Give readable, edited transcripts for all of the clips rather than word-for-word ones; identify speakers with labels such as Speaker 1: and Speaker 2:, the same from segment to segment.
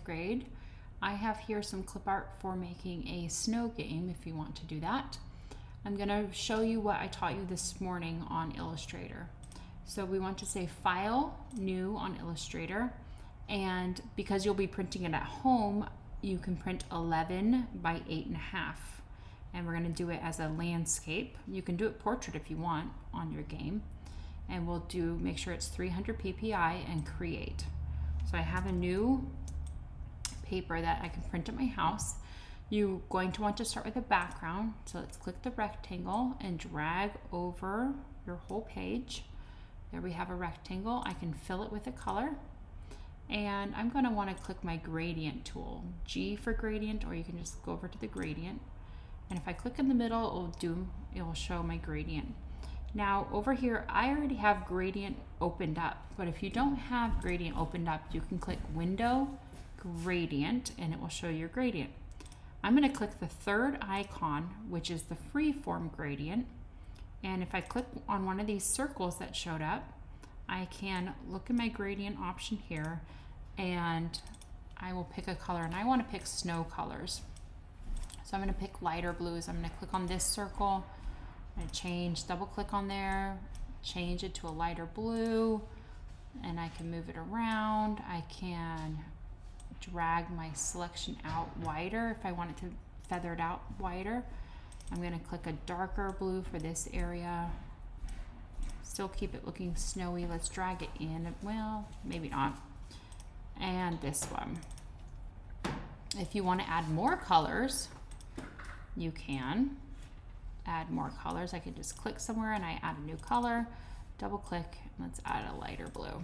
Speaker 1: grade. I have here some clip art for making a snow game if you want to do that. I'm going to show you what I taught you this morning on Illustrator. So we want to say File, New on Illustrator, and because you'll be printing it at home, you can print 11 by 8.5. And we're going to do it as a landscape. You can do it portrait if you want on your game. And we'll make sure it's 300 ppi and create. So I have a new paper that I can print at my house. You're going to want to start with a background. So let's click the rectangle and drag over your whole page. There we have a rectangle. I can fill it with a color. And I'm going to want to click my gradient tool. G for gradient, or you can just go over to the gradient. And if I click in the middle, it will show my gradient. Now over here, I already have gradient opened up, but if you don't have gradient opened up, you can click Window, Gradient, and it will show your gradient. I'm going to click the third icon, which is the freeform gradient. And if I click on one of these circles that showed up, I can look at my gradient option here, and I will pick a color, and I want to pick snow colors. So I'm going to pick lighter blues. I'm going to click on this circle. I'm going to double click on there, change it to a lighter blue, and I can move it around. I can drag my selection out wider if I want it to feather it out wider. I'm going to click a darker blue for this area. Still keep it looking snowy. Let's drag it in. Well, maybe not. And this one. If you want to add more colors, you can add more colors. I could just click somewhere and I add a new color, double click, and let's add a lighter blue.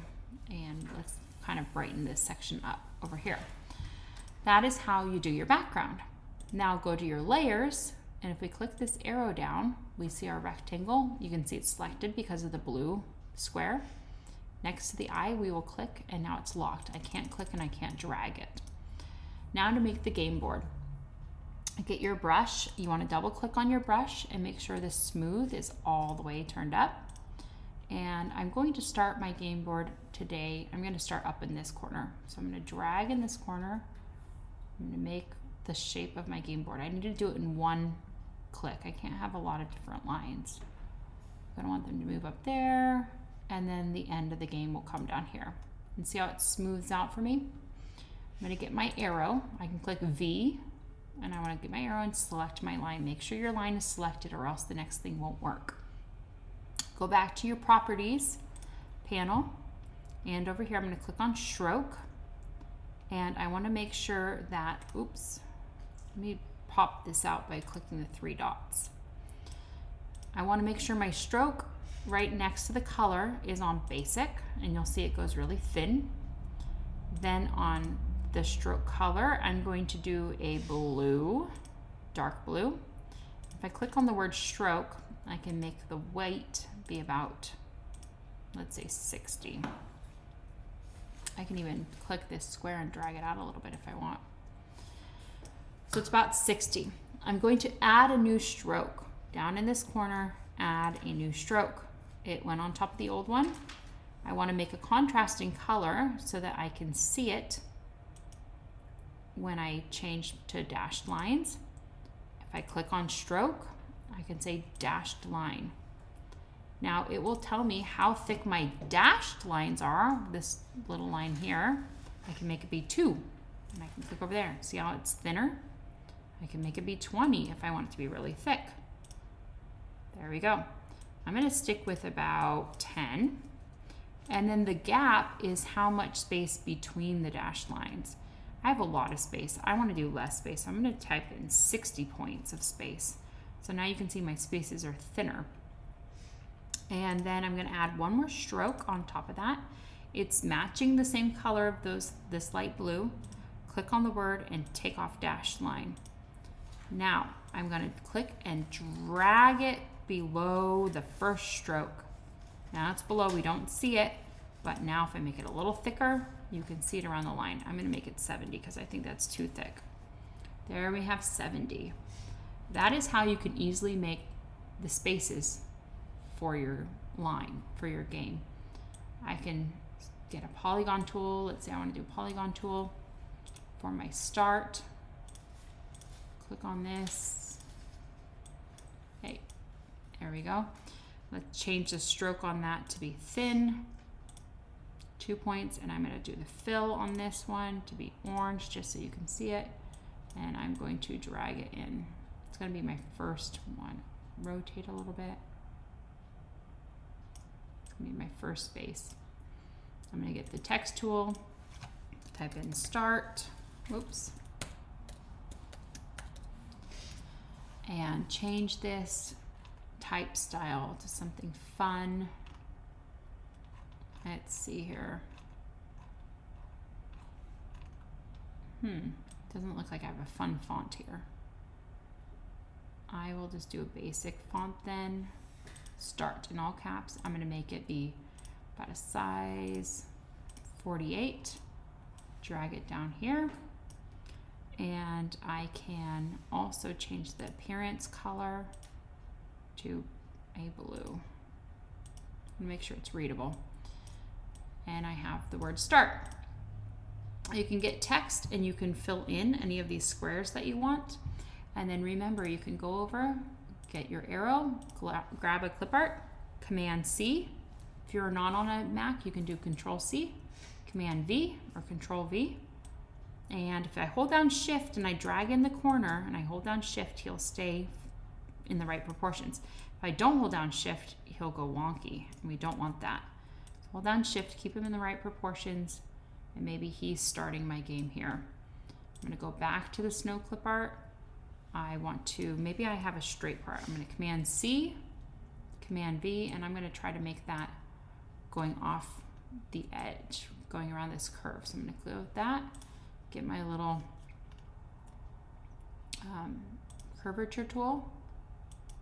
Speaker 1: And let's kind of brighten this section up over here. That is how you do your background. Now go to your layers, and if we click this arrow down, we see our rectangle. You can see it's selected because of the blue square. Next to the eye, we will click, and now it's locked. I can't click and I can't drag it. Now to make the game board. Get your brush. You want to double click on your brush and make sure the smooth is all the way turned up. And I'm going to start my game board today. I'm going to start up in this corner. So I'm going to drag in this corner. I'm going to make the shape of my game board. I need to do it in one click. I can't have a lot of different lines. I'm going to want them to move up there, and then the end of the game will come down here. And see how it smooths out for me? I'm going to get my arrow. I can click V, and I want to get my arrow and select my line. Make sure your line is selected or else the next thing won't work. Go back to your properties panel, and over here I'm going to click on stroke, and I want to make sure that, oops, let me pop this out by clicking the three dots. I want to make sure my stroke right next to the color is on basic, and you'll see it goes really thin. Then on the stroke color, I'm going to do a blue, dark blue. If I click on the word stroke, I can make the weight be about, let's say 60. I can even click this square and drag it out a little bit if I want. So it's about 60. I'm going to add a new stroke. Down in this corner, add a new stroke. It went on top of the old one. I want to make a contrasting color so that I can see it when I change to dashed lines. If I click on stroke, I can say dashed line. Now it will tell me how thick my dashed lines are. This little line here, I can make it be 2. And I can click over there. See how it's thinner? I can make it be 20 if I want it to be really thick. There we go. I'm going to stick with about 10. And then the gap is how much space between the dashed lines. I have a lot of space. I want to do less space. So I'm going to type in 60 points of space. So now you can see my spaces are thinner. And then I'm going to add one more stroke on top of that. It's matching the same color of this light blue. Click on the word and take off dashed line. Now I'm going to click and drag it below the first stroke. Now it's below, we don't see it, but now if I make it a little thicker, you can see it around the line. I'm going to make it 70 because I think that's too thick. There we have 70. That is how you can easily make the spaces for your line, for your game. I can get a polygon tool. Let's say I want to do a polygon tool for my start. Click on this. Okay, there we go. Let's change the stroke on that to be thin. 2 points, and I'm going to do the fill on this one to be orange just so you can see it. And I'm going to drag it in. It's going to be my first one. Rotate a little bit. It's going to be my first space. I'm going to get the text tool, type in start, whoops, and change this type style to something fun. Let's see here. Doesn't look like I have a fun font here. I will just do a basic font then. Start in all caps. I'm going to make it be about a size 48. Drag it down here. And I can also change the appearance color to a blue. And make sure it's readable. And I have the word start. You can get text and you can fill in any of these squares that you want. And then remember, you can go over, get your arrow, grab a clip art, Command C. If you're not on a Mac, you can do Control C, Command V, or Control V. And if I hold down Shift and I drag in the corner and I hold down Shift, he'll stay in the right proportions. If I don't hold down Shift, he'll go wonky, and we don't want that. So hold down Shift, keep him in the right proportions, and maybe he's starting my game here. I'm going to go back to the snow clip art. I want to, maybe I have a straight part. I'm going to Command C, Command V, and I'm going to try to make that going off the edge, going around this curve. So I'm going to go with that, get my little curvature tool,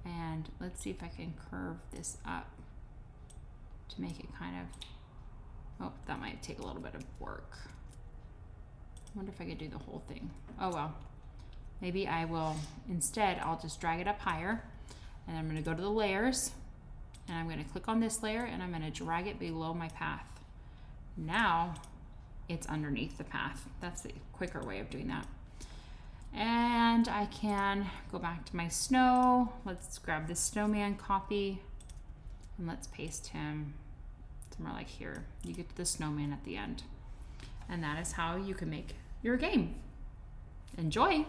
Speaker 1: and let's see if I can curve this up to make it kind of, oh, that might take a little bit of work. I wonder if I could do the whole thing. Oh well. Maybe I will, instead, I'll just drag it up higher, and I'm going to go to the layers, and I'm going to click on this layer, and I'm going to drag it below my path. Now it's underneath the path. That's the quicker way of doing that. And I can go back to my snow. Let's grab this snowman copy, and let's paste him somewhere like here. You get to the snowman at the end. And that is how you can make your game. Enjoy!